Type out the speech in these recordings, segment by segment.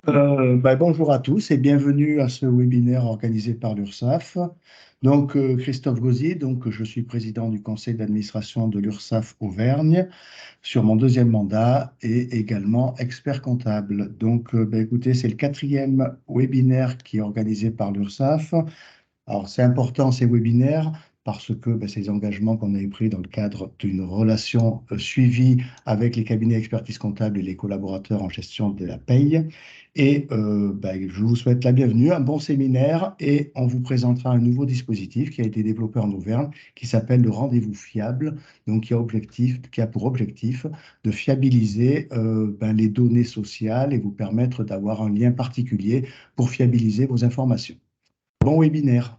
Bonjour à tous et bienvenue à ce webinaire organisé par l'URSSAF. Donc, Christophe Gauzy, donc, je suis président du conseil d'administration de l'URSSAF Auvergne sur mon deuxième mandat et également expert comptable. Donc, écoutez, c'est le quatrième webinaire qui est organisé par l'URSSAF. Alors, c'est important ces webinaires parce que c'est les engagements qu'on avait pris dans le cadre d'une relation suivie avec les cabinets d'expertise comptable et les collaborateurs en gestion de la paye. Et je vous souhaite la bienvenue, un bon séminaire et on vous présentera un nouveau dispositif qui a été développé en Auvergne qui s'appelle le rendez-vous fiable, donc qui a pour objectif de fiabiliser les données sociales et vous permettre d'avoir un lien particulier pour fiabiliser vos informations. Bon webinaire.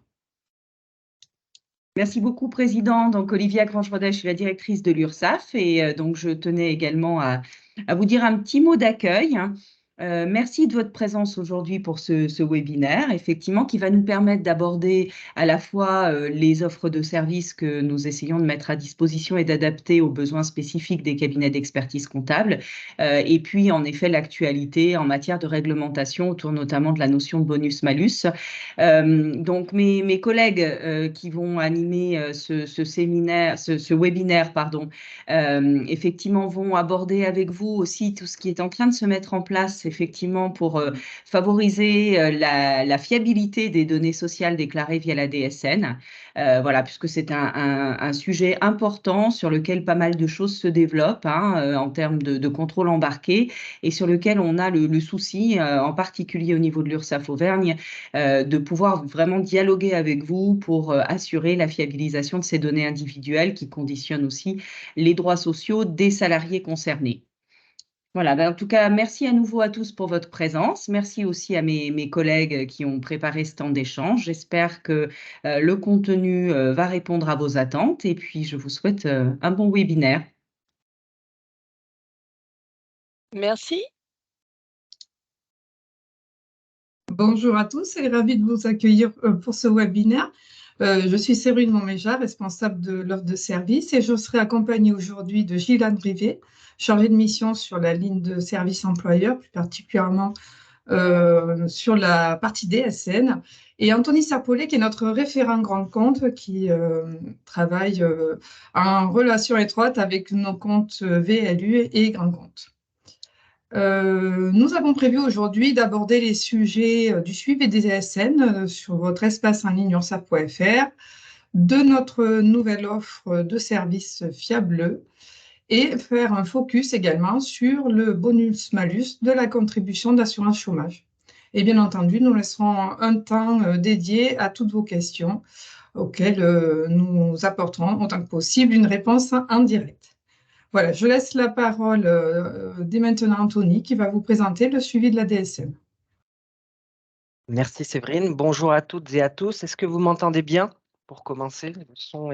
Merci beaucoup, Président. Donc, Olivia Grange-Rodel, je suis la directrice de l'URSSAF et donc je tenais également à vous dire un petit mot d'accueil. Merci de votre présence aujourd'hui pour ce webinaire, effectivement, qui va nous permettre d'aborder à la fois les offres de services que nous essayons de mettre à disposition et d'adapter aux besoins spécifiques des cabinets d'expertise comptable, et puis en effet l'actualité en matière de réglementation autour notamment de la notion de bonus-malus. Donc mes collègues qui vont animer ce séminaire, ce webinaire, pardon, effectivement vont aborder avec vous aussi tout ce qui est en train de se mettre en place effectivement pour favoriser la fiabilité des données sociales déclarées via la DSN. Voilà, puisque c'est un sujet important sur lequel pas mal de choses se développent en termes de contrôle embarqué et sur lequel on a le souci, en particulier au niveau de l'URSSAF Auvergne, de pouvoir vraiment dialoguer avec vous pour assurer la fiabilisation de ces données individuelles qui conditionnent aussi les droits sociaux des salariés concernés. Voilà, en tout cas, merci à nouveau à tous pour votre présence. Merci aussi à mes collègues qui ont préparé ce temps d'échange. J'espère que le contenu va répondre à vos attentes et puis je vous souhaite un bon webinaire. Merci. Bonjour à tous et ravie de vous accueillir pour ce webinaire. Je suis Séverine Monméja, responsable de l'offre de service et je serai accompagnée aujourd'hui de Gilles Rivet, chargé de mission sur la ligne de service employeur, plus particulièrement sur la partie DSN, et Anthony Sarpollet, qui est notre référent grand compte, qui travaille en relation étroite avec nos comptes VLU et grand compte. Nous avons prévu aujourd'hui d'aborder les sujets du suivi des DSN sur votre espace en ligne ursaf.fr, de notre nouvelle offre de services fiable et faire un focus également sur le bonus-malus de la contribution d'assurance chômage. Et bien entendu, nous laisserons un temps dédié à toutes vos questions auxquelles nous apporterons autant que possible une réponse en direct. Voilà, je laisse la parole dès maintenant à Anthony qui va vous présenter le suivi de la DSN. Merci Séverine. Bonjour à toutes et à tous. Est-ce que vous m'entendez bien pour commencer? Le son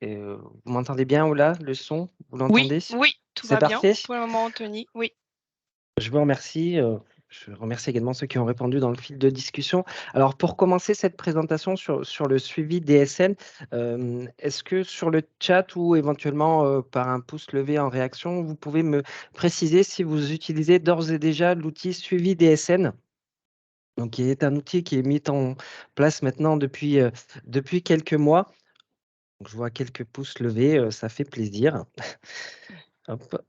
vous m'entendez bien ou là? Le son, vous l'entendez? Oui, tout va bien pour le moment, Anthony. Oui. Je vous remercie. Je remercie également ceux qui ont répondu dans le fil de discussion. Alors, pour commencer cette présentation sur le suivi DSN, est-ce que sur le chat ou éventuellement par un pouce levé en réaction, vous pouvez me préciser si vous utilisez d'ores et déjà l'outil suivi DSN? Donc, qui est un outil qui est mis en place maintenant depuis quelques mois. Donc, je vois quelques pouces levés, ça fait plaisir. Hop.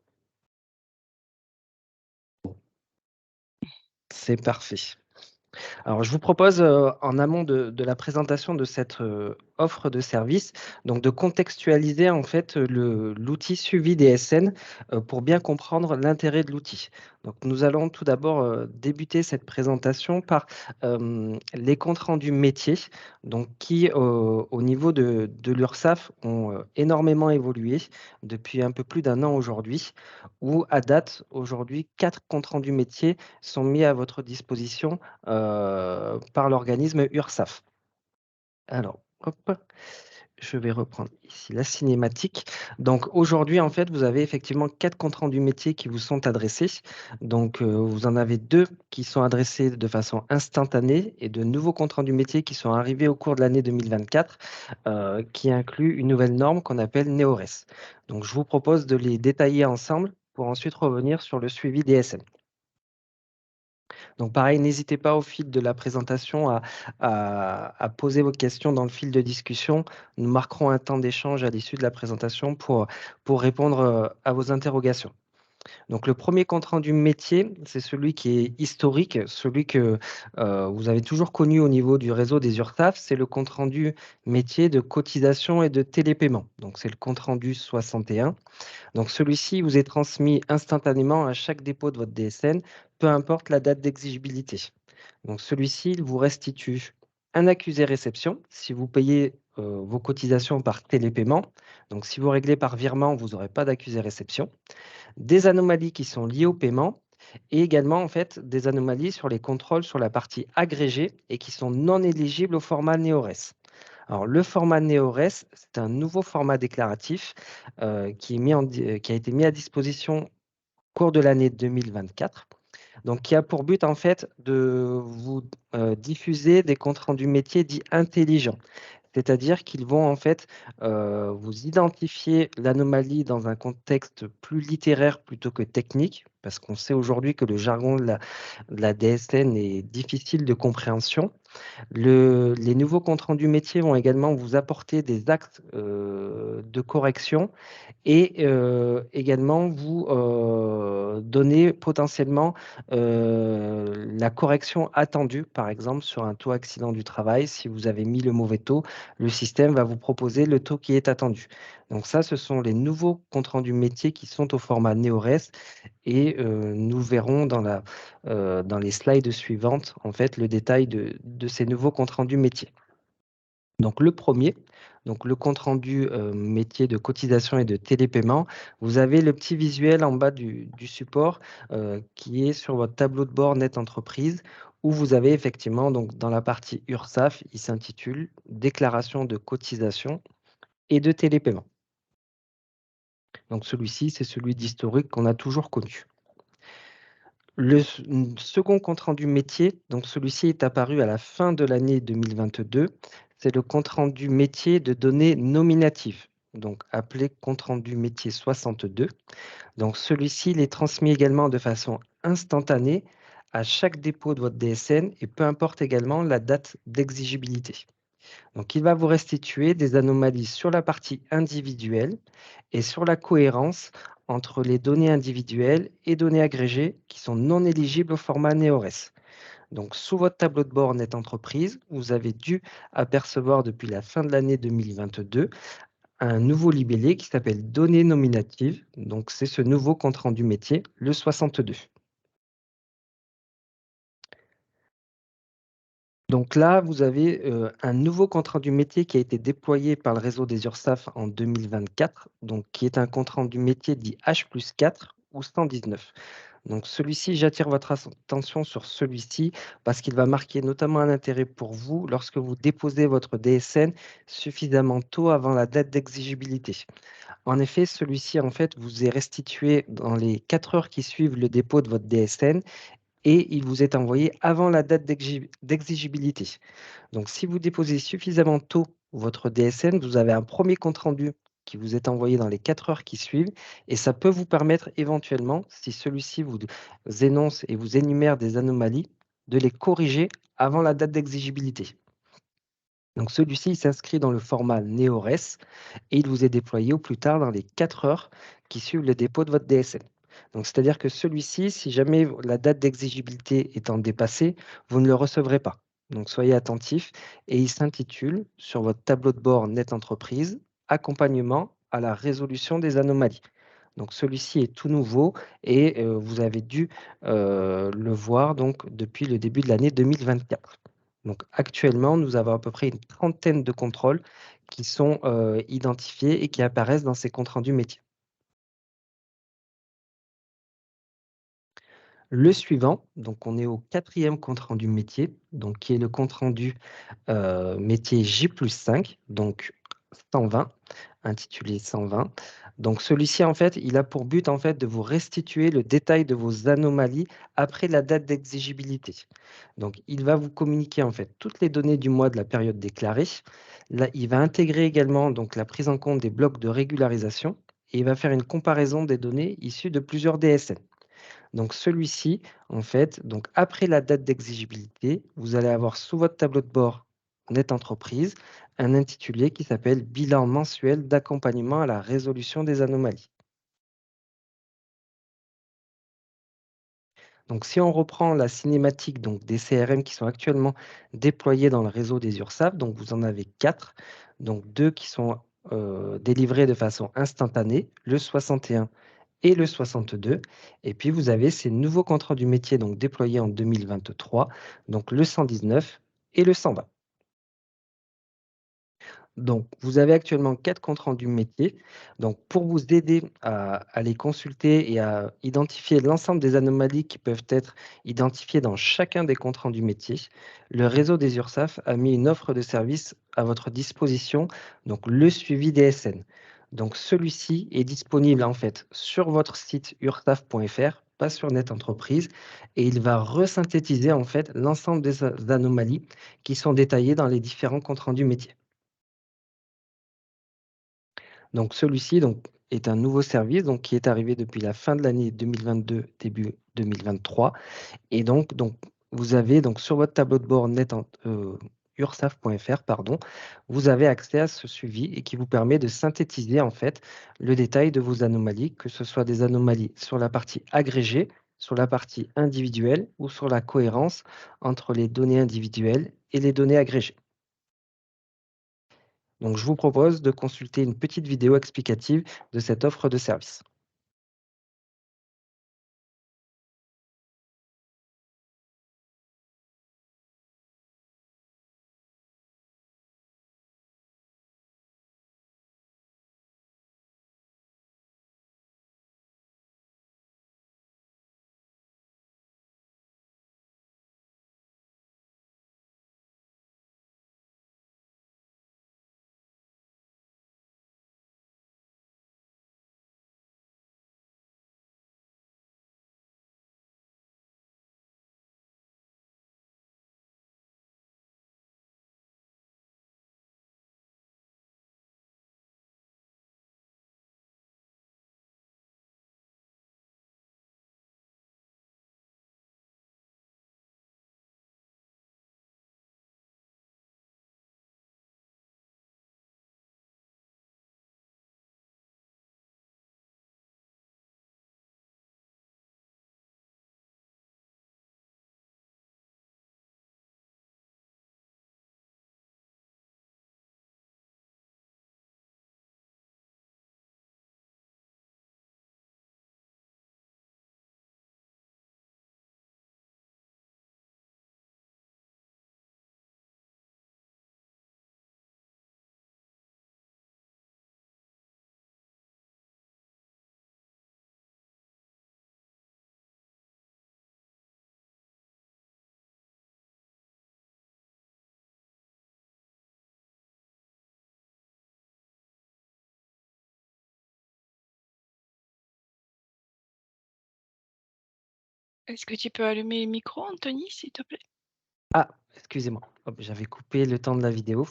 C'est parfait. Alors, je vous propose, en amont de la présentation de cette offre de service, donc de contextualiser en fait l'outil suivi DSN pour bien comprendre l'intérêt de l'outil. Donc, nous allons tout d'abord débuter cette présentation par les comptes rendus métiers, donc qui au niveau de l'URSSAF ont énormément évolué depuis un peu plus d'un an aujourd'hui, où à date, aujourd'hui, 4 comptes rendus métiers sont mis à votre disposition par l'organisme URSSAF. Alors, hop, je vais reprendre ici la cinématique. Donc aujourd'hui, en fait, vous avez effectivement 4 comptes rendus métiers qui vous sont adressés. Donc vous en avez 2 qui sont adressés de façon instantanée et de nouveaux comptes rendus métiers qui sont arrivés au cours de l'année 2024, qui incluent une nouvelle norme qu'on appelle NEORES. Donc je vous propose de les détailler ensemble pour ensuite revenir sur le suivi DSN. Donc pareil, n'hésitez pas au fil de la présentation à poser vos questions dans le fil de discussion. Nous marquerons un temps d'échange à l'issue de la présentation pour répondre à vos interrogations. Donc le premier compte-rendu métier, c'est celui qui est historique, celui que vous avez toujours connu au niveau du réseau des URSSAF, c'est le compte-rendu métier de cotisation et de télépaiement. Donc c'est le compte-rendu 61. Donc celui-ci vous est transmis instantanément à chaque dépôt de votre DSN, peu importe la date d'exigibilité. Donc celui-ci, il vous restitue un accusé réception si vous payez vos cotisations par télépaiement. Donc si vous réglez par virement, vous n'aurez pas d'accusé réception. Des anomalies qui sont liées au paiement et également en fait des anomalies sur les contrôles sur la partie agrégée et qui sont non éligibles au format NEORES. Alors, le format NEORES, c'est un nouveau format déclaratif qui a été mis à disposition au cours de l'année 2024. Donc, qui a pour but en fait de vous diffuser des comptes rendus métiers dits intelligents. C'est-à-dire qu'ils vont en fait vous identifier l'anomalie dans un contexte plus littéraire plutôt que technique, parce qu'on sait aujourd'hui que le jargon de la DSN est difficile de compréhension. Les nouveaux comptes rendus métiers vont également vous apporter des actes de correction et également vous donner potentiellement la correction attendue, par exemple sur un taux accident du travail. Si vous avez mis le mauvais taux, le système va vous proposer le taux qui est attendu. Donc ça, ce sont les nouveaux comptes rendus métiers qui sont au format NEORES et nous verrons dans les slides suivantes en fait, le détail de ces nouveaux comptes rendus métiers. Donc le premier, donc le compte rendu métier de cotisation et de télépaiement, vous avez le petit visuel en bas du support qui est sur votre tableau de bord Net Entreprise où vous avez effectivement donc dans la partie URSSAF, il s'intitule déclaration de cotisation et de télépaiement. Donc celui-ci, c'est celui d'historique qu'on a toujours connu. Le second compte rendu métier, donc celui-ci est apparu à la fin de l'année 2022. C'est le compte rendu métier de données nominatives, donc appelé compte rendu métier 62. Donc celui-ci, il est transmis également de façon instantanée à chaque dépôt de votre DSN et peu importe également la date d'exigibilité. Donc il va vous restituer des anomalies sur la partie individuelle et sur la cohérence entre les données individuelles et données agrégées qui sont non éligibles au format NEORES. Donc, sous votre tableau de bord Net Entreprise, vous avez dû apercevoir depuis la fin de l'année 2022 un nouveau libellé qui s'appelle données nominatives. Donc, c'est ce nouveau compte rendu métier, le 62. Donc là, vous avez un nouveau compte rendu métier qui a été déployé par le réseau des URSSAF en 2024, donc qui est un compte rendu métier dit H+4 ou 119. Donc celui-ci, j'attire votre attention sur celui-ci parce qu'il va marquer notamment un intérêt pour vous lorsque vous déposez votre DSN suffisamment tôt avant la date d'exigibilité. En effet, celui-ci en fait vous est restitué dans les 4 heures qui suivent le dépôt de votre DSN et il vous est envoyé avant la date d'exigibilité. Donc, si vous déposez suffisamment tôt votre DSN, vous avez un premier compte rendu qui vous est envoyé dans les 4 heures qui suivent et ça peut vous permettre éventuellement, si celui-ci vous énonce et vous énumère des anomalies, de les corriger avant la date d'exigibilité. Donc, celui-ci il s'inscrit dans le format NEORES et il vous est déployé au plus tard dans les 4 heures qui suivent le dépôt de votre DSN. Donc, c'est-à-dire que celui-ci, si jamais la date d'exigibilité étant dépassée, vous ne le recevrez pas. Donc, soyez attentifs. Et il s'intitule, sur votre tableau de bord Net Entreprise, accompagnement à la résolution des anomalies. Donc, celui-ci est tout nouveau et vous avez dû le voir donc, depuis le début de l'année 2024. Donc, actuellement, nous avons à peu près une trentaine de contrôles qui sont identifiés et qui apparaissent dans ces comptes rendus métiers. Le suivant, donc on est au 4e compte rendu métier, donc qui est le compte rendu métier J+5, donc 120, intitulé 120. Donc celui-ci, en fait, il a pour but en fait de vous restituer le détail de vos anomalies après la date d'exigibilité. Donc il va vous communiquer en fait toutes les données du mois de la période déclarée. Là, il va intégrer également donc la prise en compte des blocs de régularisation et il va faire une comparaison des données issues de plusieurs DSN. Donc celui-ci, en fait, donc après la date d'exigibilité, vous allez avoir sous votre tableau de bord Net Entreprise un intitulé qui s'appelle Bilan mensuel d'accompagnement à la résolution des anomalies. Donc si on reprend la cinématique donc, des CRM qui sont actuellement déployés dans le réseau des URSSAF, donc vous en avez 4, donc 2 qui sont délivrés de façon instantanée, le 61 et le 62. Et puis, vous avez ces nouveaux comptes rendus métiers donc, déployés en 2023, donc le 119 et le 120. Donc, vous avez actuellement 4 comptes rendus métiers. Donc, pour vous aider à les consulter et à identifier l'ensemble des anomalies qui peuvent être identifiées dans chacun des comptes rendus métiers, le réseau des URSSAF a mis une offre de service à votre disposition, donc le suivi DSN. Donc, celui-ci est disponible en fait sur votre site ursaf.fr, pas sur Net Entreprise, et il va resynthétiser en fait l'ensemble des anomalies qui sont détaillées dans les différents comptes rendus métiers. Donc celui-ci est un nouveau service qui est arrivé depuis la fin de l'année 2022, début 2023. Et donc vous avez sur votre tableau de bord ursaf.fr, vous avez accès à ce suivi et qui vous permet de synthétiser en fait le détail de vos anomalies, que ce soit des anomalies sur la partie agrégée, sur la partie individuelle ou sur la cohérence entre les données individuelles et les données agrégées. Donc, je vous propose de consulter une petite vidéo explicative de cette offre de service. Est-ce que tu peux allumer le micro, Anthony, s'il te plaît? Ah, excusez-moi, j'avais coupé le temps de la vidéo.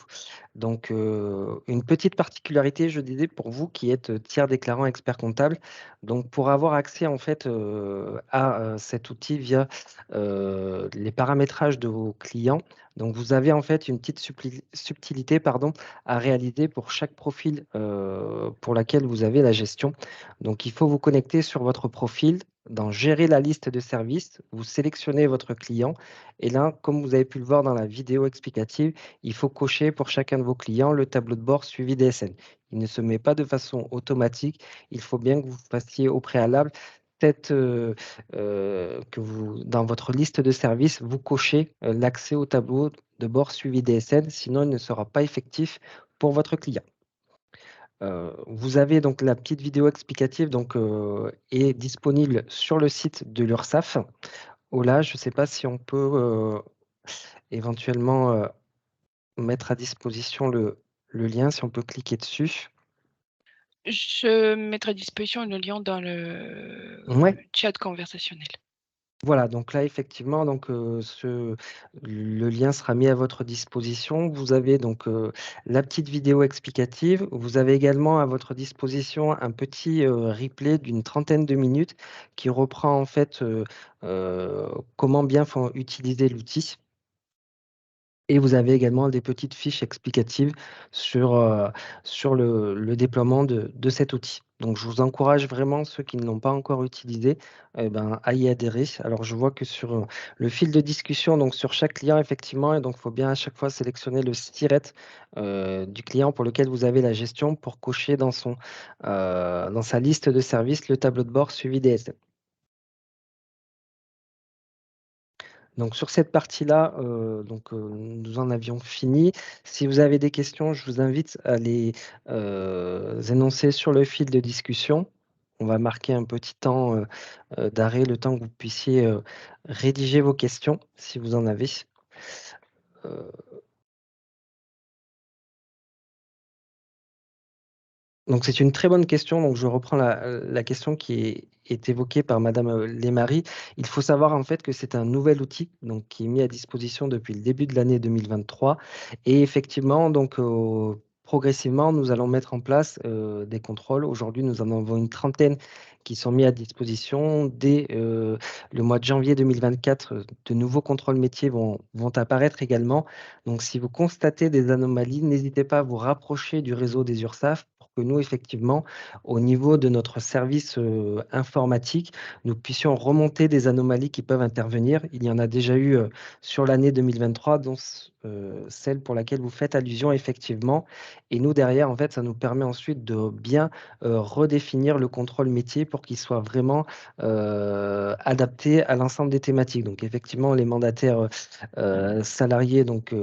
Donc, une petite particularité, je disais, pour vous qui êtes tiers déclarant expert comptable. Donc, pour avoir accès en fait à cet outil via les paramétrages de vos clients, donc vous avez en fait une petite subtilité à réaliser pour chaque profil pour laquelle vous avez la gestion. Donc, il faut vous connecter sur votre profil. Dans Gérer la liste de services, vous sélectionnez votre client et là, comme vous avez pu le voir dans la vidéo explicative, il faut cocher pour chacun de vos clients le tableau de bord suivi DSN. Il ne se met pas de façon automatique. Il faut bien que vous fassiez au préalable que vous, dans votre liste de services, vous cochez l'accès au tableau de bord suivi DSN, sinon il ne sera pas effectif pour votre client. Vous avez donc la petite vidéo explicative est disponible sur le site de l'URSSAF. Ola, je ne sais pas si on peut éventuellement mettre à disposition le lien, si on peut cliquer dessus. Je mettrai à disposition le lien dans le Ouais. chat conversationnel. Voilà, donc là, effectivement, donc, le lien sera mis à votre disposition. Vous avez donc la petite vidéo explicative. Vous avez également à votre disposition un petit replay d'une trentaine de minutes qui reprend en fait comment bien faut utiliser l'outil. Et vous avez également des petites fiches explicatives sur le déploiement de cet outil. Donc, je vous encourage vraiment, ceux qui ne l'ont pas encore utilisé, à y adhérer. Alors, je vois que sur le fil de discussion, donc sur chaque client, effectivement, et donc il faut bien à chaque fois sélectionner le SIRET du client pour lequel vous avez la gestion pour cocher dans sa liste de services le tableau de bord suivi DSM. Donc sur cette partie-là, nous en avions fini. Si vous avez des questions, je vous invite à les énoncer sur le fil de discussion. On va marquer un petit temps d'arrêt, le temps que vous puissiez rédiger vos questions, si vous en avez. Donc c'est une très bonne question. Donc je reprends la question qui est évoquée par Madame Lemarie. Il faut savoir en fait que c'est un nouvel outil donc, qui est mis à disposition depuis le début de l'année 2023. Et effectivement, donc progressivement, nous allons mettre en place des contrôles. Aujourd'hui, nous en avons une trentaine qui sont mis à disposition. Dès le mois de janvier 2024, de nouveaux contrôles métiers vont apparaître également. Donc si vous constatez des anomalies, n'hésitez pas à vous rapprocher du réseau des URSSAF pour que nous, effectivement, au niveau de notre service informatique, nous puissions remonter des anomalies qui peuvent intervenir. Il y en a déjà eu sur l'année 2023, dont celle pour laquelle vous faites allusion, effectivement. Et nous, derrière, en fait, ça nous permet ensuite de bien redéfinir le contrôle métier pour qu'il soit vraiment adapté à l'ensemble des thématiques. Donc, effectivement, les mandataires salariés, donc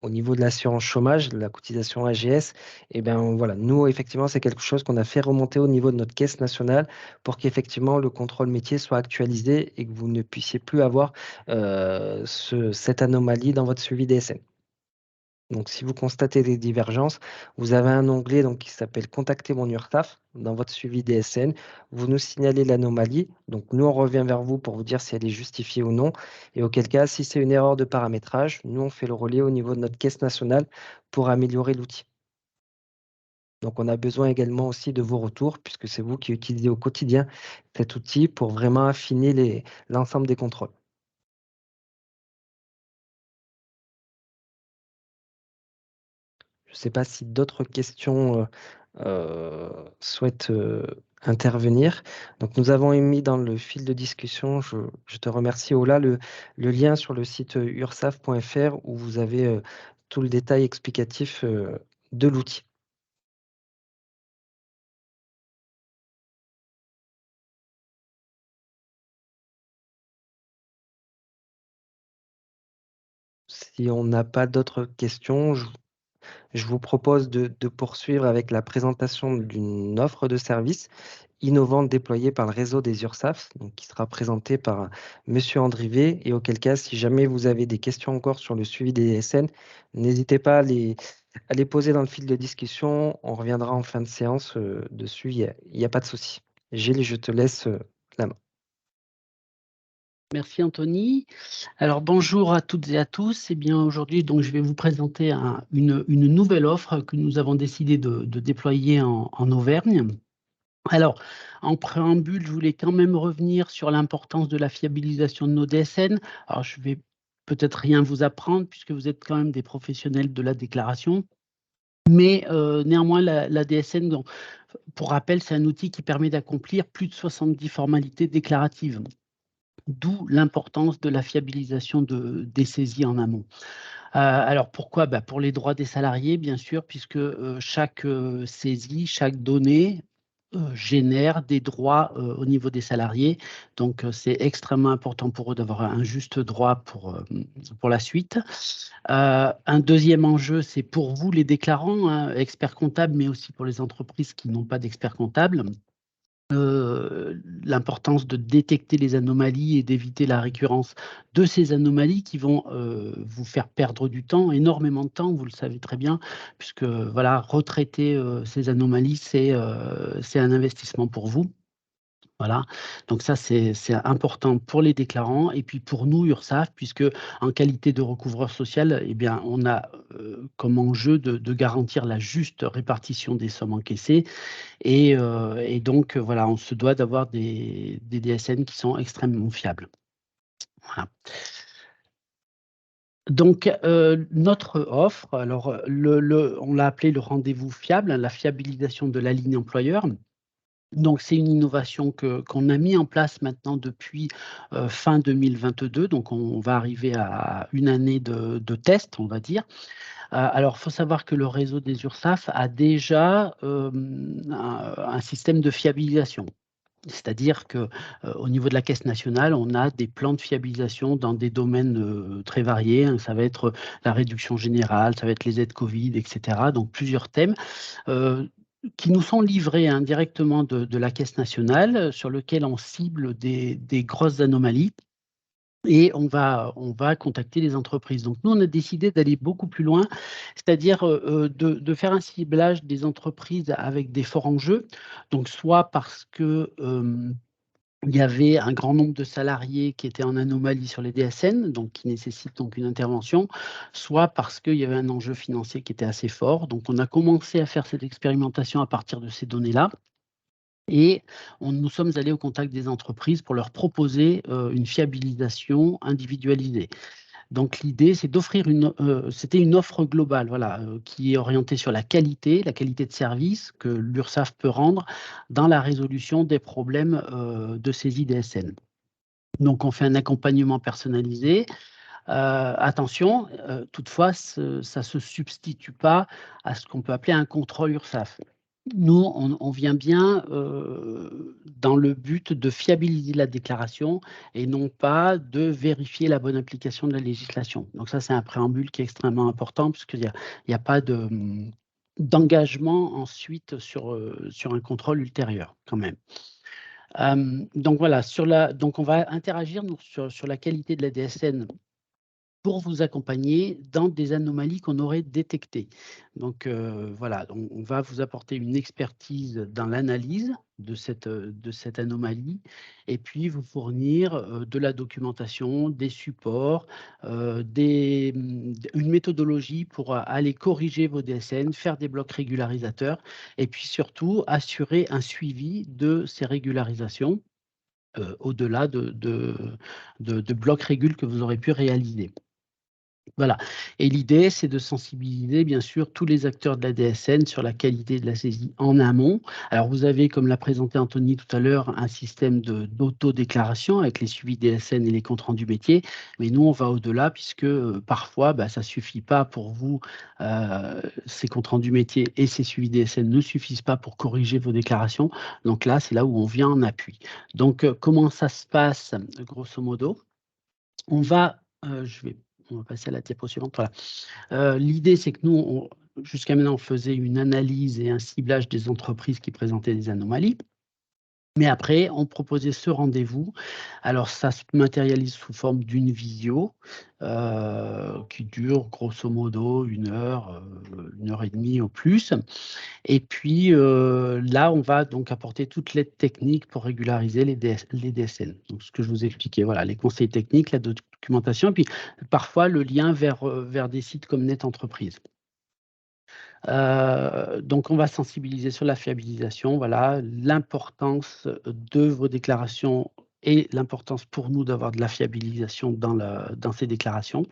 au niveau de l'assurance chômage, de la cotisation AGS, et ben voilà, nous, effectivement, c'est quelque chose qu'on a fait remonter au niveau de notre caisse nationale pour qu'effectivement le contrôle métier soit actualisé et que vous ne puissiez plus avoir cette anomalie dans votre suivi DSN. Donc, si vous constatez des divergences, vous avez un onglet donc, qui s'appelle Contacter mon URSSAF dans votre suivi DSN. Vous nous signalez l'anomalie. Donc, nous, on revient vers vous pour vous dire si elle est justifiée ou non. Et auquel cas, si c'est une erreur de paramétrage, nous, on fait le relais au niveau de notre caisse nationale pour améliorer l'outil. Donc, on a besoin également aussi de vos retours, puisque c'est vous qui utilisez au quotidien cet outil pour vraiment affiner l'ensemble des contrôles. Je ne sais pas si d'autres questions souhaitent intervenir. Donc, nous avons émis dans le fil de discussion, je te remercie Ola, le lien sur le site ursaf.fr où vous avez tout le détail explicatif de l'outil. Si on n'a pas d'autres questions, je vous propose de poursuivre avec la présentation d'une offre de service innovante déployée par le réseau des URSSAF, donc qui sera présentée par Monsieur Andrivet. Et auquel cas, si jamais vous avez des questions encore sur le suivi des DSN, n'hésitez pas à les poser dans le fil de discussion. On reviendra en fin de séance dessus. Il n'y a pas de souci. Gilles, je te laisse la main. Merci Anthony. Alors bonjour à toutes et à tous. Eh bien aujourd'hui, donc je vais vous présenter une nouvelle offre que nous avons décidé de déployer en Auvergne. Alors, en préambule, je voulais quand même revenir sur l'importance de la fiabilisation de nos DSN. Alors, je vais peut-être rien vous apprendre puisque vous êtes quand même des professionnels de la déclaration. Mais néanmoins, la DSN, donc, pour rappel, c'est un outil qui permet d'accomplir plus de 70 formalités déclaratives. D'où l'importance de la fiabilisation des saisies en amont. Alors pourquoi? Pour les droits des salariés, bien sûr, puisque chaque saisie, chaque donnée génère des droits au niveau des salariés. Donc c'est extrêmement important pour eux d'avoir un juste droit pour la suite. Un deuxième enjeu, c'est pour vous les déclarants, hein, experts comptables, mais aussi pour les entreprises qui n'ont pas d'experts comptables. L'importance de détecter les anomalies et d'éviter la récurrence de ces anomalies qui vont vous faire perdre du temps, énormément de temps, vous le savez très bien, puisque voilà, retraiter ces anomalies, c'est un investissement pour vous. Voilà, donc ça c'est important pour les déclarants et puis pour nous URSSAF, puisque en qualité de recouvreur social, eh bien, on a comme enjeu de garantir la juste répartition des sommes encaissées et donc voilà, on se doit d'avoir des DSN qui sont extrêmement fiables. Voilà. Donc, notre offre, alors on l'a appelé le rendez-vous fiable, la fiabilisation de la ligne employeur. Donc, c'est une innovation qu'on a mis en place maintenant depuis fin 2022. Donc, on va arriver à une année de test, on va dire. Alors, il faut savoir que le réseau des URSSAF a déjà un système de fiabilisation. C'est-à-dire qu'au niveau de la Caisse nationale, on a des plans de fiabilisation dans des domaines très variés, hein. Ça va être la réduction générale, ça va être les aides Covid, etc. Donc, plusieurs thèmes qui nous sont livrés indirectement de la Caisse nationale, sur lequel on cible des grosses anomalies. Et on va contacter les entreprises. Donc, nous, on a décidé d'aller beaucoup plus loin, c'est-à-dire de faire un ciblage des entreprises avec des forts enjeux. Donc, soit parce que il y avait un grand nombre de salariés qui étaient en anomalie sur les DSN, donc qui nécessitent donc une intervention, soit parce qu'il y avait un enjeu financier qui était assez fort. Donc, on a commencé à faire cette expérimentation à partir de ces données-là. Et nous sommes allés au contact des entreprises pour leur proposer une fiabilisation individualisée. Donc l'idée, c'est d'offrir c'était une offre globale, voilà, qui est orientée sur la qualité de service que l'URSSAF peut rendre dans la résolution des problèmes de saisie DSN. Donc on fait un accompagnement personnalisé. Attention, toutefois, ça ne se substitue pas à ce qu'on peut appeler un contrôle URSSAF. Nous, on vient bien dans le but de fiabiliser la déclaration et non pas de vérifier la bonne application de la législation. Donc ça, c'est un préambule qui est extrêmement important puisqu'il n'y a pas d'engagement ensuite sur un contrôle ultérieur quand même. Donc voilà, donc on va interagir sur la qualité de la DSN pour vous accompagner dans des anomalies qu'on aurait détectées. Donc voilà, on va vous apporter une expertise dans l'analyse de cette anomalie et puis vous fournir de la documentation, des supports, une méthodologie pour aller corriger vos DSN, faire des blocs régularisateurs et puis surtout assurer un suivi de ces régularisations au-delà de blocs régules que vous aurez pu réaliser. Voilà. Et l'idée, c'est de sensibiliser, bien sûr, tous les acteurs de la DSN sur la qualité de la saisie en amont. Alors, vous avez, comme l'a présenté Anthony tout à l'heure, un système d'autodéclaration avec les suivis DSN et les comptes rendus métiers. Mais nous, on va au-delà puisque parfois, ça ne suffit pas pour vous. Ces comptes rendus métiers et ces suivis DSN ne suffisent pas pour corriger vos déclarations. Donc là, c'est là où on vient en appui. Donc, comment ça se passe, grosso modo? On va passer à la diapo suivante. Voilà. L'idée, c'est que nous, jusqu'à maintenant, on faisait une analyse et un ciblage des entreprises qui présentaient des anomalies. Mais après, on proposait ce rendez-vous. Alors, ça se matérialise sous forme d'une visio qui dure grosso modo 1 heure, 1 heure et demie au plus. Et puis là, on va donc apporter toute l'aide technique pour régulariser les DSN. Donc, ce que je vous expliquais, voilà, les conseils techniques, la documentation, et puis parfois le lien vers des sites comme Net Entreprise. Donc, on va sensibiliser sur la fiabilisation, voilà, l'importance de vos déclarations et l'importance pour nous d'avoir de la fiabilisation dans ces déclarations.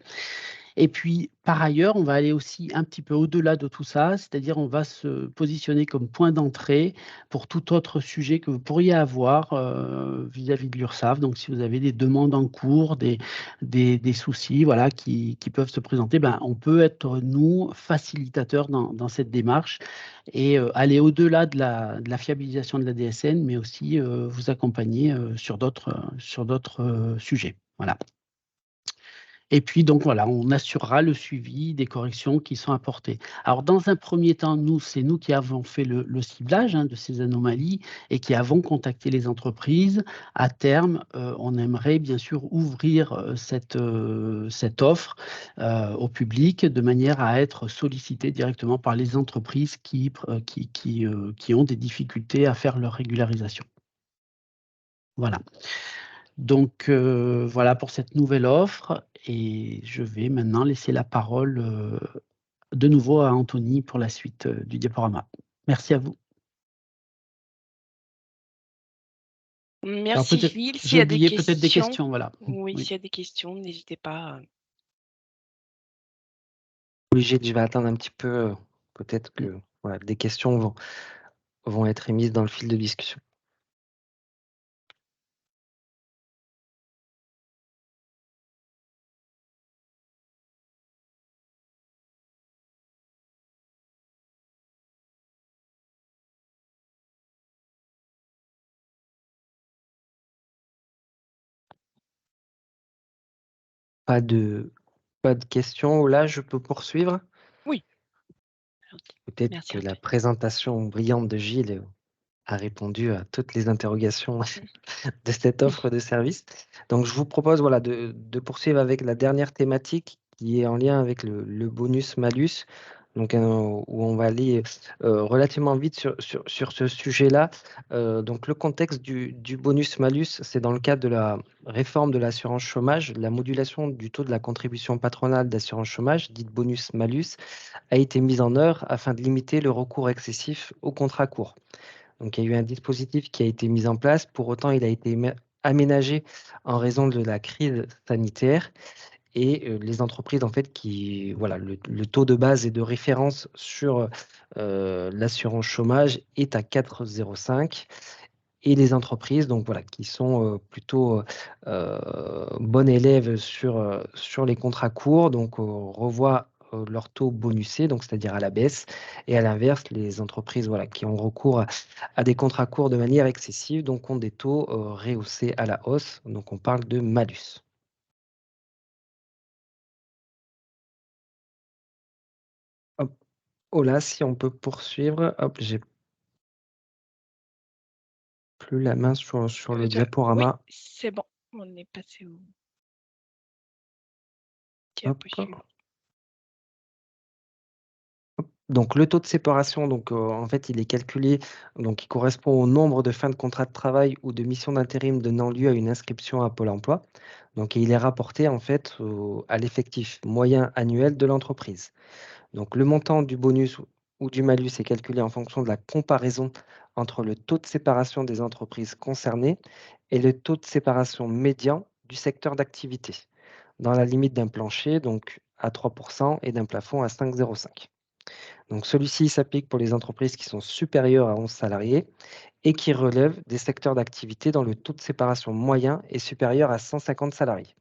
Et puis, par ailleurs, on va aller aussi un petit peu au-delà de tout ça, c'est-à-dire on va se positionner comme point d'entrée pour tout autre sujet que vous pourriez avoir vis-à-vis de l'URSSAF. Donc, si vous avez des demandes en cours, des soucis voilà, qui peuvent se présenter, on peut être, nous, facilitateurs dans cette démarche et aller au-delà de la fiabilisation de la DSN, mais aussi vous accompagner sur d'autres sujets. Voilà. Et puis, donc voilà, on assurera le suivi des corrections qui sont apportées. Alors, dans un premier temps, c'est nous qui avons fait le ciblage de ces anomalies et qui avons contacté les entreprises. À terme, on aimerait bien sûr ouvrir cette offre au public de manière à être sollicité directement par les entreprises qui ont des difficultés à faire leur régularisation. Voilà. Donc, voilà pour cette nouvelle offre et je vais maintenant laisser la parole de nouveau à Anthony pour la suite du diaporama. Merci à vous. Alors Merci peut-être, Gilles. S'il j'ai y a des oublié peut-être des questions, questions, voilà. oui, Oui. s'il y a des questions, n'hésitez pas. Oui, Gilles, je vais attendre un petit peu. Peut-être que voilà, des questions vont être émises dans le fil de discussion. Pas de questions. Là, je peux poursuivre. Oui. Peut-être Merci, que la Anthony. présentation brillante de Gilles a répondu à toutes les interrogations de cette offre de service. Donc, je vous propose voilà, de poursuivre avec la dernière thématique qui est en lien avec le bonus-malus. Donc, où on va aller relativement vite sur ce sujet-là. Donc, le contexte du bonus-malus, c'est dans le cadre de la réforme de l'assurance chômage, la modulation du taux de la contribution patronale d'assurance chômage, dite bonus-malus, a été mise en œuvre afin de limiter le recours excessif aux contrats courts. Donc, il y a eu un dispositif qui a été mis en place. Pour autant, il a été aménagé en raison de la crise sanitaire et les entreprises, en fait, qui, voilà, le taux de base et de référence sur l'assurance chômage est à 4,05. Et les entreprises, donc voilà, qui sont plutôt bonnes élèves sur les contrats courts, donc revoient leur taux bonusé, donc c'est-à-dire à la baisse. Et à l'inverse, les entreprises voilà, qui ont recours à des contrats courts de manière excessive, donc ont des taux rehaussés à la hausse. Donc on parle de malus. Hop. Oh là, si on peut poursuivre, hop, j'ai plus la main sur le Oui, diaporama. c'est bon. On est passé au Hop. diapo suivant. Donc le taux de séparation, donc en fait, il est calculé, donc il correspond au nombre de fins de contrat de travail ou de mission d'intérim donnant lieu à une inscription à Pôle emploi. Donc il est rapporté en fait à l'effectif moyen annuel de l'entreprise. Donc le montant du bonus ou du malus est calculé en fonction de la comparaison entre le taux de séparation des entreprises concernées et le taux de séparation médian du secteur d'activité, dans la limite d'un plancher, donc à 3% et d'un plafond à 5,05. Donc celui-ci s'applique pour les entreprises qui sont supérieures à 11 salariés et qui relèvent des secteurs d'activité dont le taux de séparation moyen est supérieur à 150 salariés.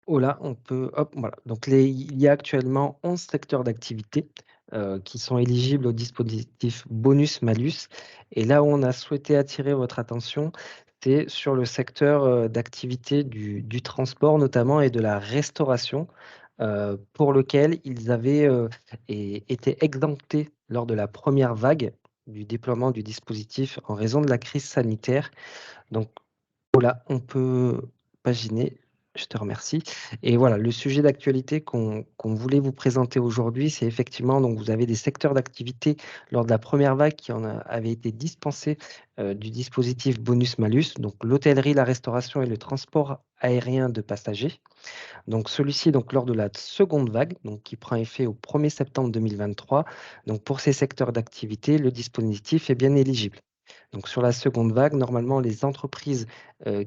Oh là, on peut, hop, voilà. Donc il y a actuellement 11 secteurs d'activité qui sont éligibles au dispositif bonus-malus. Et là où on a souhaité attirer votre attention, c'est sur le secteur d'activité du transport notamment et de la restauration, pour lequel ils avaient été exemptés lors de la première vague du déploiement du dispositif en raison de la crise sanitaire. Donc voilà, on peut paginer. Je te remercie. Et voilà, le sujet d'actualité qu'on voulait vous présenter aujourd'hui, c'est effectivement, donc vous avez des secteurs d'activité lors de la première vague qui avaient été dispensés du dispositif bonus-malus, donc l'hôtellerie, la restauration et le transport aérien de passagers. Donc celui-ci, donc lors de la seconde vague, donc qui prend effet au 1er septembre 2023, donc pour ces secteurs d'activité, le dispositif est bien éligible. Donc sur la seconde vague, normalement, les entreprises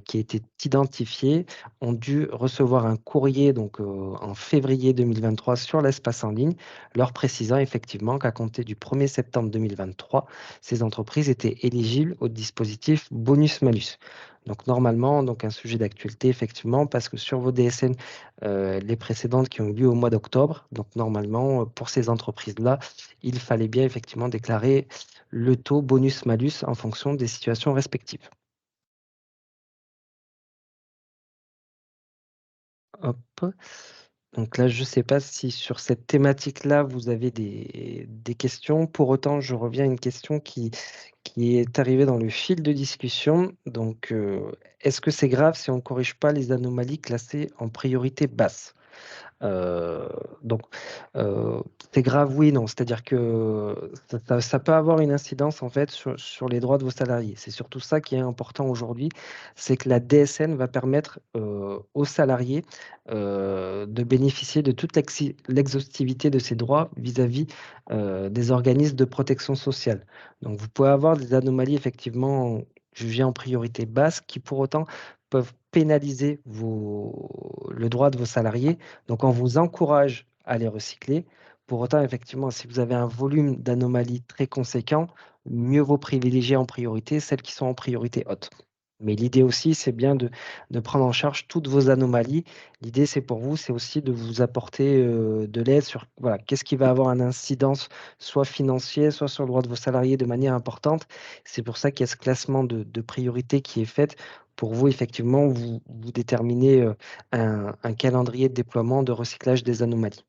qui étaient identifiées ont dû recevoir un courrier donc, en février 2023 sur l'espace en ligne, leur précisant effectivement qu'à compter du 1er septembre 2023, ces entreprises étaient éligibles au dispositif bonus-malus. Donc normalement, donc un sujet d'actualité, effectivement, parce que sur vos DSN, les précédentes qui ont eu lieu au mois d'octobre, donc normalement, pour ces entreprises-là, il fallait bien effectivement déclarer le taux bonus-malus en fonction des situations respectives. Hop. Donc là, je ne sais pas si sur cette thématique-là, vous avez des questions. Pour autant, je reviens à une question qui est arrivée dans le fil de discussion. Donc, est-ce que c'est grave si on ne corrige pas les anomalies classées en priorité basse? Donc, c'est grave, oui, non. C'est-à-dire que ça peut avoir une incidence en fait sur les droits de vos salariés. C'est surtout ça qui est important aujourd'hui, c'est que la DSN va permettre aux salariés de bénéficier de toute l'exhaustivité de ses droits vis-à-vis des organismes de protection sociale. Donc, vous pouvez avoir des anomalies effectivement jugées en priorité basse qui pour autant peuvent pénaliser le droit de vos salariés. Donc, on vous encourage à les recycler. Pour autant, effectivement, si vous avez un volume d'anomalies très conséquent, mieux vaut privilégier en priorité celles qui sont en priorité haute. Mais l'idée aussi, c'est bien de prendre en charge toutes vos anomalies. L'idée, c'est pour vous, c'est aussi de vous apporter de l'aide sur voilà, qu'est-ce qui va avoir une incidence, soit financier, soit sur le droit de vos salariés de manière importante. C'est pour ça qu'il y a ce classement de priorité qui est fait pour vous, effectivement, vous déterminer un calendrier de déploiement de recyclage des anomalies.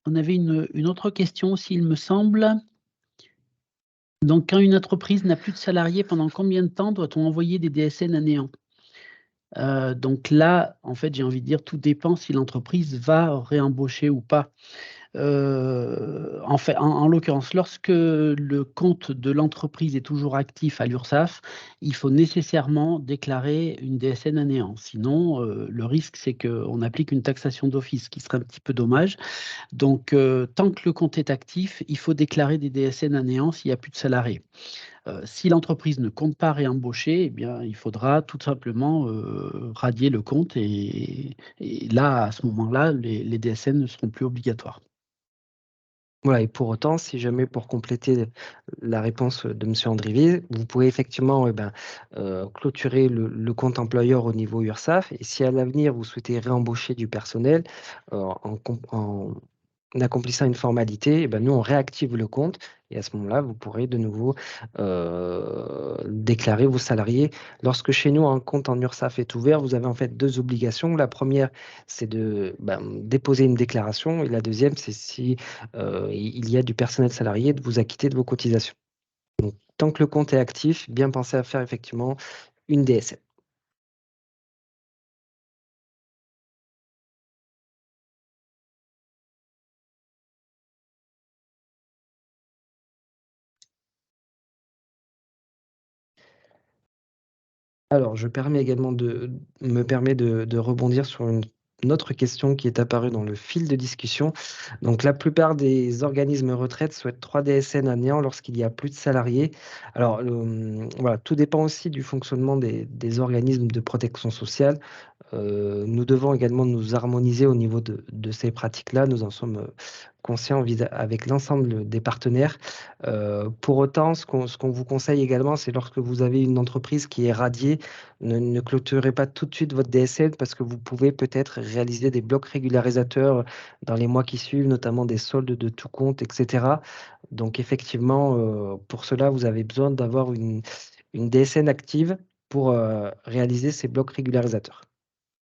On avait une autre question aussi, il me semble. Donc, quand une entreprise n'a plus de salariés, pendant combien de temps doit-on envoyer des DSN à néant? Donc là, en fait, j'ai envie de dire, tout dépend si l'entreprise va réembaucher ou pas. En l'occurrence, lorsque le compte de l'entreprise est toujours actif à l'URSSAF, il faut nécessairement déclarer une DSN à néant. Sinon, le risque, c'est qu'on applique une taxation d'office, ce qui serait un petit peu dommage. Donc, tant que le compte est actif, il faut déclarer des DSN à néant s'il n'y a plus de salariés. Si l'entreprise ne compte pas réembaucher, eh bien, il faudra tout simplement radier le compte et là, à ce moment-là, les DSN ne seront plus obligatoires. Voilà, et pour autant, si jamais pour compléter la réponse de M. Andrivier, vous pouvez effectivement clôturer le compte employeur au niveau URSSAF. Et si à l'avenir, vous souhaitez réembaucher du personnel en accomplissant une formalité, nous, on réactive le compte et à ce moment-là, vous pourrez de nouveau déclarer vos salariés. Lorsque chez nous, un compte en URSSAF est ouvert, vous avez en fait deux obligations. La première, c'est de déposer une déclaration et la deuxième, c'est si il y a du personnel salarié, de vous acquitter de vos cotisations. Donc, tant que le compte est actif, bien penser à faire effectivement une DSN. Alors, me permets de rebondir sur une autre question qui est apparue dans le fil de discussion. Donc, la plupart des organismes retraite souhaitent 3 DSN à néant lorsqu'il y a plus de salariés. Alors, voilà, tout dépend aussi du fonctionnement des organismes de protection sociale. Nous devons également nous harmoniser au niveau de ces pratiques-là. Nous en sommes conscients avec l'ensemble des partenaires. Pour autant, ce qu'on vous conseille également, c'est lorsque vous avez une entreprise qui est radiée, ne clôturez pas tout de suite votre DSN parce que vous pouvez peut-être réaliser des blocs régularisateurs dans les mois qui suivent, notamment des soldes de tout compte, etc. Donc effectivement, pour cela, vous avez besoin d'avoir une DSN active pour réaliser ces blocs régularisateurs.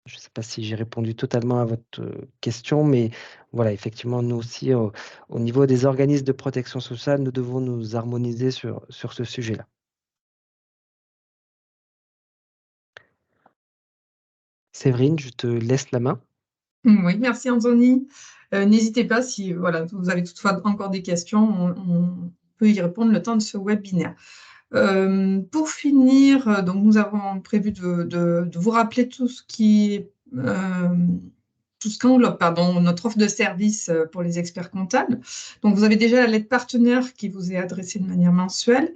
Je ne sais pas si j'ai répondu totalement à votre question, mais voilà, effectivement, nous aussi, au niveau des organismes de protection sociale, nous devons nous harmoniser sur ce sujet-là. Séverine, je te laisse la main. Oui, merci Anthony. N'hésitez pas si voilà, vous avez toutefois encore des questions, on peut y répondre le temps de ce webinaire. Pour finir, donc nous avons prévu de vous rappeler tout ce qu'enveloppe notre offre de service pour les experts comptables. Donc vous avez déjà la lettre partenaire qui vous est adressée de manière mensuelle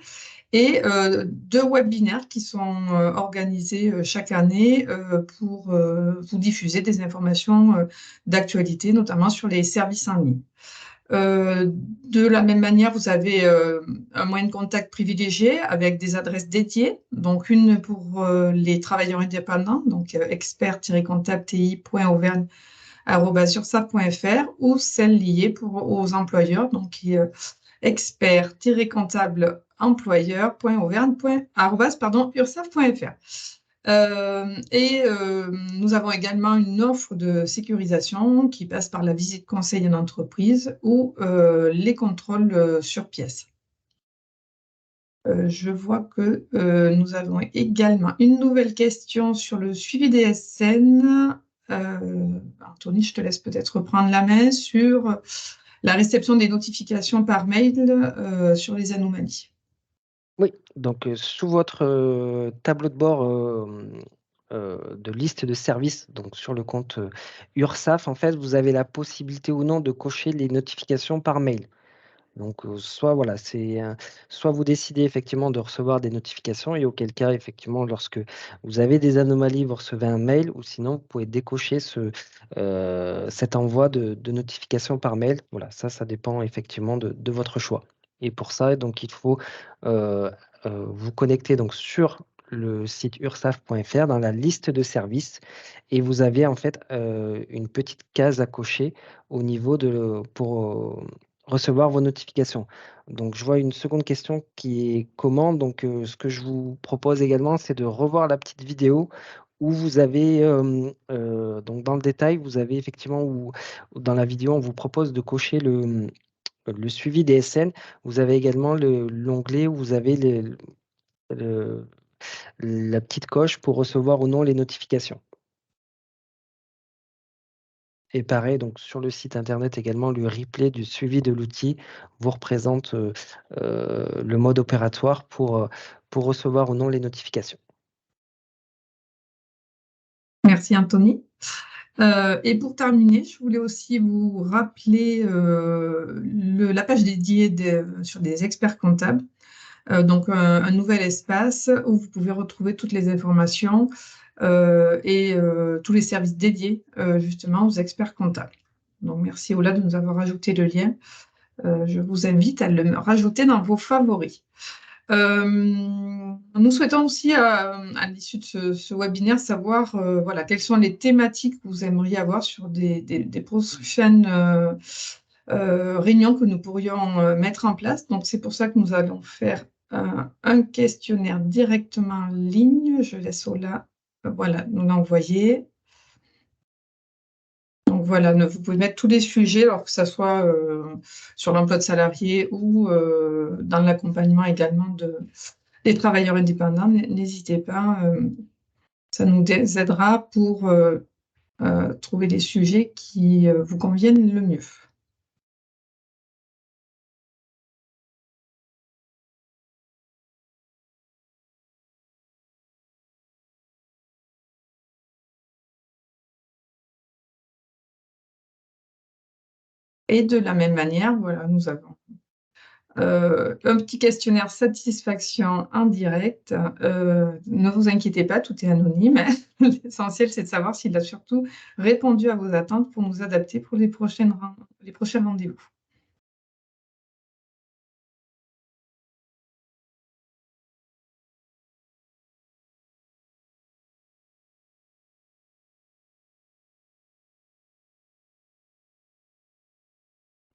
et 2 webinaires qui sont organisés chaque année pour vous diffuser des informations d'actualité, notamment sur les services en ligne. De la même manière, vous avez un moyen de contact privilégié avec des adresses dédiées. Donc, une pour les travailleurs indépendants, donc expert-comptable-ti.auvergne@ursaf.fr ou celle liée aux employeurs, donc expert-comptable-employeur.auvergne.ursaf.fr. Nous avons également une offre de sécurisation qui passe par la visite conseil en entreprise ou les contrôles sur pièce. Je vois que nous avons également une nouvelle question sur le suivi des SN. Anthony, je te laisse peut-être reprendre la main sur la réception des notifications par mail sur les anomalies. Oui, donc sous votre tableau de bord de liste de services, donc sur le compte URSAF, en fait, vous avez la possibilité ou non de cocher les notifications par mail. Donc, soit voilà, soit vous décidez effectivement de recevoir des notifications et auquel cas, effectivement, lorsque vous avez des anomalies, vous recevez un mail ou sinon, vous pouvez décocher cet envoi de notifications par mail. Voilà, ça dépend effectivement de votre choix. Et pour ça, donc, il faut vous connecter donc, sur le site ursaf.fr dans la liste de services et vous avez en fait une petite case à cocher au niveau pour recevoir vos notifications. Donc, je vois une seconde question qui est comment. Donc, ce que je vous propose également, c'est de revoir la petite vidéo où vous avez, donc dans le détail, vous avez effectivement, où dans la vidéo, on vous propose de cocher le suivi des SN. Vous avez également l'onglet où vous avez le- la petite coche pour recevoir ou non les notifications. Et pareil, donc sur le site internet également, le replay du suivi de l'outil vous représente le mode opératoire pour recevoir ou non les notifications. Merci Anthony. Et pour terminer, je voulais aussi vous rappeler la page dédiée sur des experts comptables. Donc un nouvel espace où vous pouvez retrouver toutes les informations et tous les services dédiés justement aux experts comptables. Donc merci Ola de nous avoir ajouté le lien. Je vous invite à le rajouter dans vos favoris. Nous souhaitons aussi, à l'issue de ce webinaire, savoir voilà, quelles sont les thématiques que vous aimeriez avoir sur des prochaines réunions que nous pourrions mettre en place. Donc, c'est pour ça que nous allons faire un questionnaire directement en ligne. Je laisse Ola voilà, nous l'envoyer. Donc voilà, vous pouvez mettre tous les sujets, alors que ce soit sur l'emploi de salariés ou dans l'accompagnement également des travailleurs indépendants. N'hésitez pas, ça nous aidera pour trouver les sujets qui vous conviennent le mieux. Et de la même manière, voilà, nous avons un petit questionnaire satisfaction en direct. Ne vous inquiétez pas, tout est anonyme. L'essentiel, c'est de savoir s'il a surtout répondu à vos attentes pour nous adapter pour les prochains rendez-vous.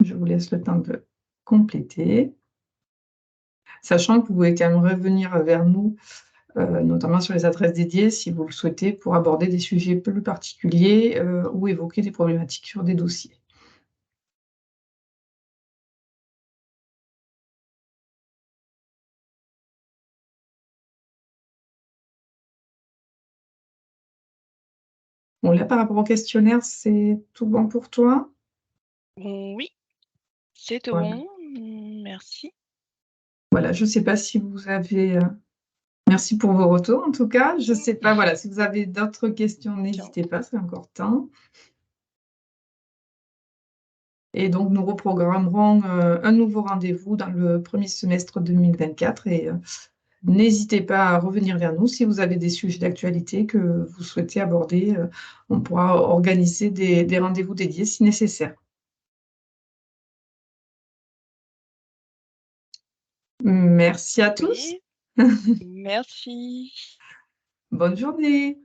Je vous laisse le temps de compléter. Sachant que vous pouvez quand même revenir vers nous, notamment sur les adresses dédiées, si vous le souhaitez, pour aborder des sujets plus particuliers ou évoquer des problématiques sur des dossiers. Bon, là, par rapport au questionnaire, c'est tout bon pour toi? Oui, c'est tout Voilà. bon. Merci. Voilà, je ne sais pas si vous avez... Merci pour vos retours, en tout cas. Je ne sais pas, voilà, si vous avez d'autres questions, n'hésitez pas, c'est encore temps. Et donc, nous reprogrammerons un nouveau rendez-vous dans le premier semestre 2024 et n'hésitez pas à revenir vers nous si vous avez des sujets d'actualité que vous souhaitez aborder. On pourra organiser des rendez-vous dédiés si nécessaire. Merci à tous. Oui. Merci. Bonne journée.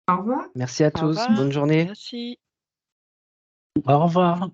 Au revoir. Merci à Au tous. revoir. Bonne journée. Merci. Au revoir.